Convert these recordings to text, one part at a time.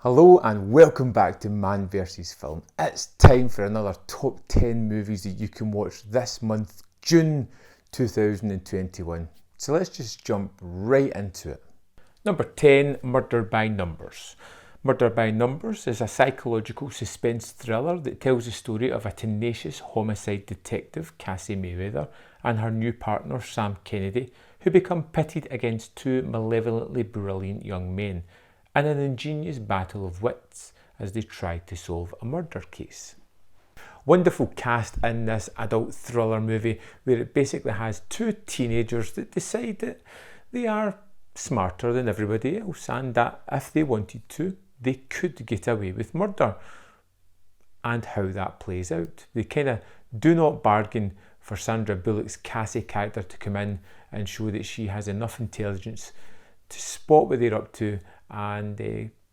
Hello and welcome back to Man vs Film. It's time for another top 10 movies that you can watch this month, June 2021. So let's just jump right into it. Number 10, Murder by Numbers. Murder by Numbers is a psychological suspense thriller that tells the story of a tenacious homicide detective, Cassie Mayweather, and her new partner, Sam Kennedy, who become pitted against two malevolently brilliant young men in an ingenious battle of wits as they try to solve a murder case. Wonderful cast in this adult thriller movie where it basically has two teenagers that decide that they are smarter than everybody else and that if they wanted to, they could get away with murder. And how that plays out. They kind of do not bargain for Sandra Bullock's Cassie character to come in and show that she has enough intelligence to spot what they're up to and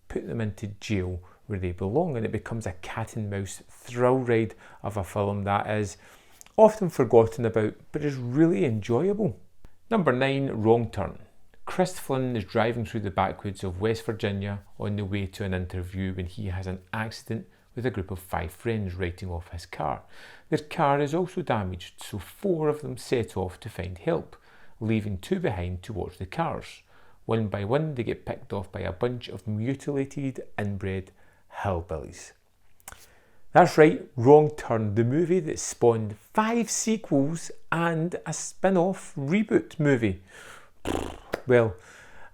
put them into jail where they belong, and it becomes a cat and mouse thrill ride of a film that is often forgotten about but is really enjoyable. Number 9, Wrong Turn. Chris Flynn is driving through the backwoods of West Virginia on the way to an interview when he has an accident with a group of 5 friends writing off his car. Their car is also damaged, so 4 of them set off to find help, leaving 2 behind to watch the cars. One by one, they get picked off by a bunch of mutilated, inbred hillbillies. That's right, Wrong Turn, the movie that spawned 5 sequels and a spin-off reboot movie. Well,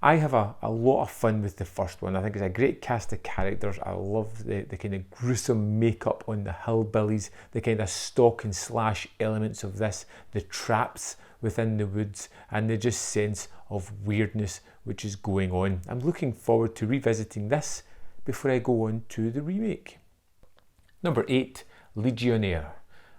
I have a lot of fun with the first one. I think it's a great cast of characters. I love the kind of gruesome makeup on the hillbillies, the kind of stalk and slash elements of this, the traps within the woods, and the just sense of weirdness which is going on. I'm looking forward to revisiting this before I go on to the remake. Number 8, Legionnaire.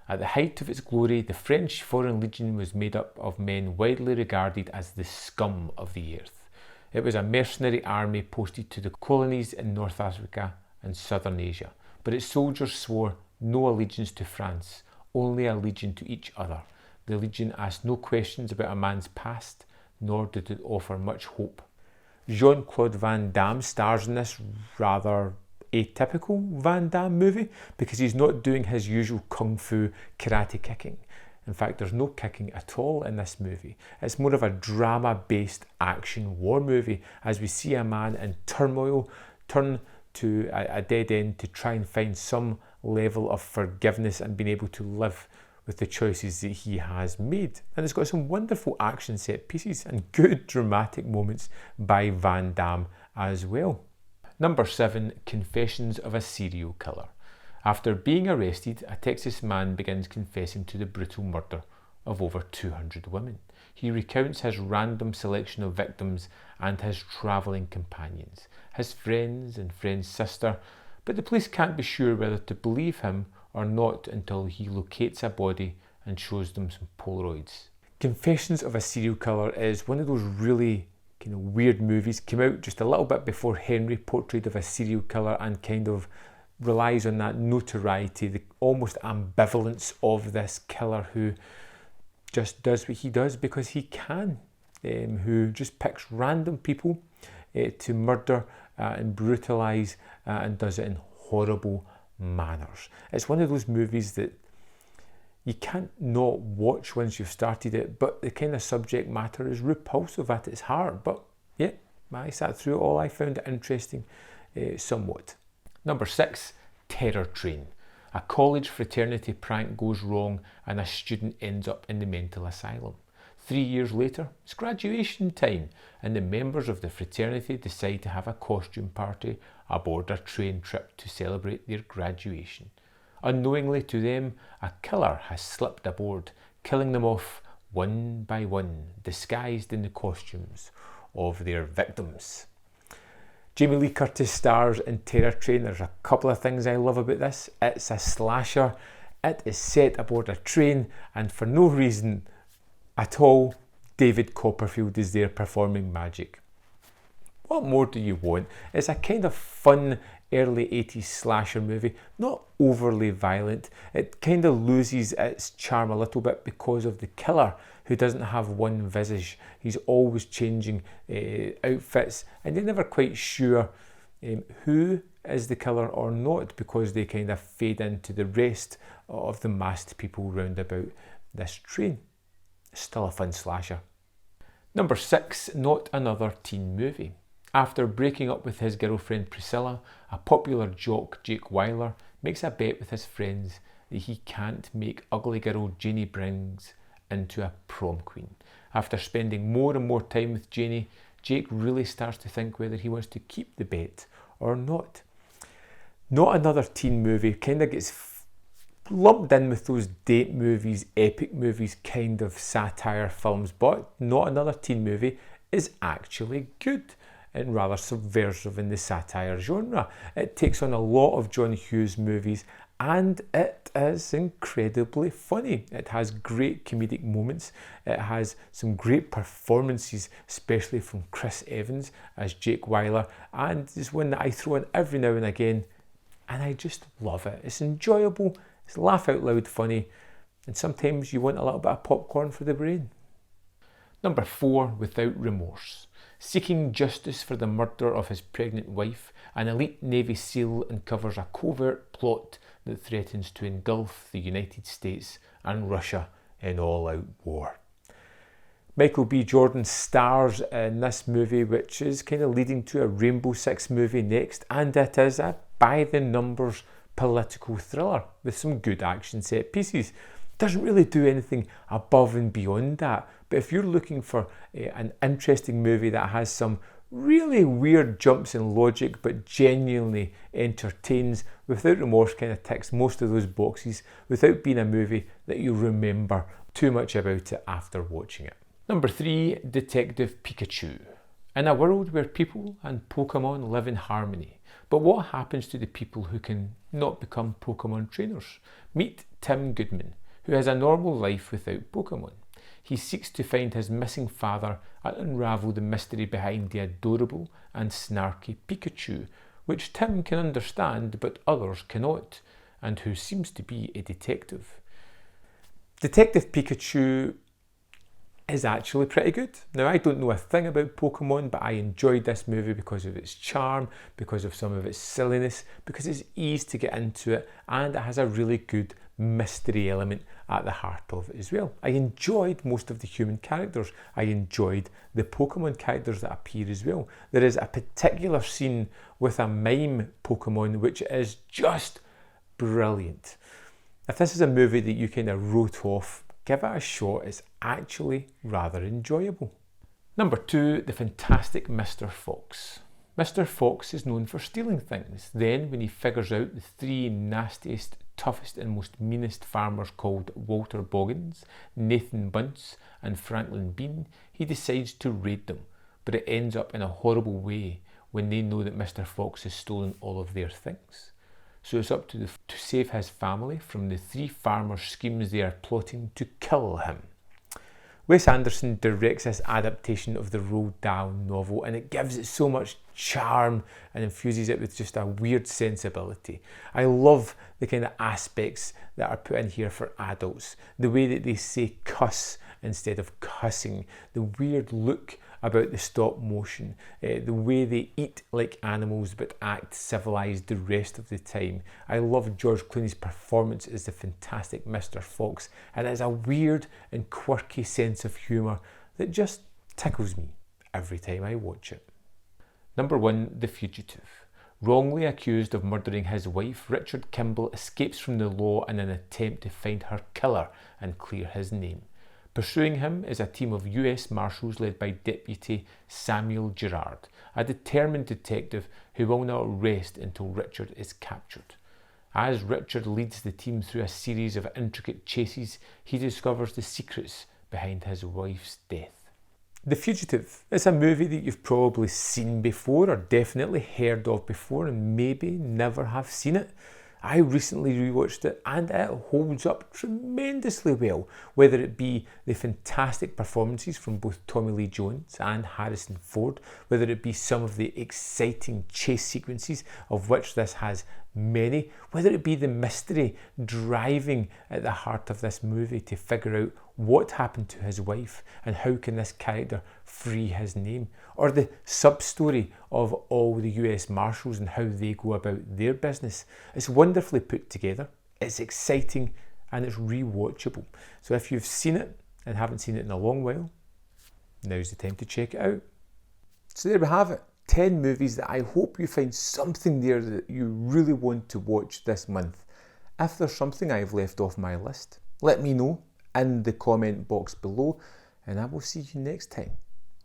At the height of its glory, the French Foreign Legion was made up of men widely regarded as the scum of the earth. It was a mercenary army posted to the colonies in North Africa and Southern Asia, but its soldiers swore no allegiance to France, only allegiance to each other. The Legion asked no questions about a man's past, nor did it offer much hope. Jean-Claude Van Damme stars in this rather atypical Van Damme movie because he's not doing his usual kung fu karate kicking. In fact, there's no kicking at all in this movie. It's more of a drama-based action war movie as we see a man in turmoil turn to a dead end to try and find some level of forgiveness and being able to live with the choices that he has made. And it's got some wonderful action set pieces and good dramatic moments by Van Damme as well. Number 7, Confessions of a Serial Killer. After being arrested, a Texas man begins confessing to the brutal murder of over 200 women. He recounts his random selection of victims and his travelling companions, his friends and friend's sister, but the police can't be sure whether to believe him or not until he locates a body and shows them some Polaroids. Confessions of a Serial Killer is one of those really kind of weird movies. Came out just a little bit before Henry, Portrait of a Serial Killer, and kind of relies on that notoriety, the almost ambivalence of this killer who just does what he does because he can, who just picks random people to murder and brutalise and does it in horrible manners. It's one of those movies that you can't not watch once you've started it, but the kind of subject matter is repulsive at its heart. But yeah, I sat through it all. I found it interesting somewhat. Number 6, Terror Train. A college fraternity prank goes wrong and a student ends up in the mental asylum. 3 years later, it's graduation time and the members of the fraternity decide to have a costume party aboard a train trip to celebrate their graduation. Unknowingly to them, a killer has slipped aboard, killing them off one by one, disguised in the costumes of their victims. Jamie Lee Curtis stars in Terror Train. There's a couple of things I love about this. It's a slasher, it is set aboard a train, and for no reason at all, David Copperfield is there performing magic. What more do you want? It's a kind of fun early 80s slasher movie, not overly violent. It kind of loses its charm a little bit because of the killer, who doesn't have one visage. He's always changing outfits and you're never quite sure who is the killer or not, because they kind of fade into the rest of the masked people round about this train. Still a fun slasher. Number 6, not another teen movie. After breaking up with his girlfriend Priscilla, a popular jock, Jake Wyler, makes a bet with his friends that he can't make ugly girl Janie Briggs into a prom queen. After spending more and more time with Janie, Jake really starts to think whether he wants to keep the bet or not. Not another teen movie kind of gets lumped in with those date movies, epic movies kind of satire films, but Not Another Teen Movie is actually good and rather subversive in the satire genre. It takes on a lot of John Hughes movies and it is incredibly funny. It has great comedic moments. It has some great performances, especially from Chris Evans as Jake Wyler, and it's one that I throw in every now and again and I just love it. It's enjoyable, it's laugh out loud funny, and sometimes you want a little bit of popcorn for the brain. Number 4, Without Remorse. Seeking justice for the murder of his pregnant wife, an elite Navy SEAL uncovers a covert plot that threatens to engulf the United States and Russia in all-out war. Michael B. Jordan stars in this movie, which is kind of leading to a Rainbow Six movie next, and it is a by-the-numbers political thriller with some good action set pieces. Doesn't really do anything above and beyond that, but if you're looking for an interesting movie that has some really weird jumps in logic but genuinely entertains, Without Remorse kind of ticks most of those boxes without being a movie that you remember too much about it after watching it. Number 3, Detective Pikachu. In a world where people and Pokemon live in harmony, but what happens to the people who can not become Pokemon trainers? Meet Tim Goodman, who has a normal life without Pokemon. He seeks to find his missing father and unravel the mystery behind the adorable and snarky Pikachu, which Tim can understand but others cannot, and who seems to be a detective. Detective Pikachu is actually pretty good. Now, I don't know a thing about Pokemon, but I enjoyed this movie because of its charm, because of some of its silliness, because it's easy to get into it, and it has a really good mystery element at the heart of it as well. I enjoyed most of the human characters. I enjoyed the Pokemon characters that appear as well. There is a particular scene with a mime Pokemon which is just brilliant. If this is a movie that you kind of wrote off, give it a shot. It's actually rather enjoyable. Number 2, the fantastic Mr. Fox. Mr. Fox is known for stealing things. Then, when he figures out the 3 nastiest, toughest and most meanest farmers called Walter Boggins, Nathan Bunce and Franklin Bean, he decides to raid them. But it ends up in a horrible way when they know that Mr. Fox has stolen all of their things. So it's up to save his family from the 3 farmers' schemes they are plotting to kill him. Wes Anderson directs this adaptation of the Roald Dahl novel, and it gives it so much charm and infuses it with just a weird sensibility. I love the kind of aspects that are put in here for adults. The way that they say cuss instead of cussing, the weird look about the stop motion, the way they eat like animals but act civilized the rest of the time. I love George Clooney's performance as the fantastic Mr. Fox, and it has a weird and quirky sense of humour that just tickles me every time I watch it. Number 1, The Fugitive. Wrongly accused of murdering his wife, Richard Kimball escapes from the law in an attempt to find her killer and clear his name. Pursuing him is a team of US Marshals led by Deputy Samuel Gerard, a determined detective who will not rest until Richard is captured. As Richard leads the team through a series of intricate chases, he discovers the secrets behind his wife's death. The Fugitive is a movie that you've probably seen before or definitely heard of before and maybe never have seen it. I recently rewatched it and it holds up tremendously well, whether it be the fantastic performances from both Tommy Lee Jones and Harrison Ford, whether it be some of the exciting chase sequences, of which this has many, whether it be the mystery driving at the heart of this movie to figure out what happened to his wife and how can this character free his name, or the sub-story of all the US Marshals and how they go about their business. It's wonderfully put together, it's exciting, and it's rewatchable. So if you've seen it and haven't seen it in a long while, now's the time to check it out. So there we have it, 10 movies that I hope you find something there that you really want to watch this month. If there's something I've left off my list, let me know in the comment box below, and I will see you next time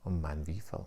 on manvfilm.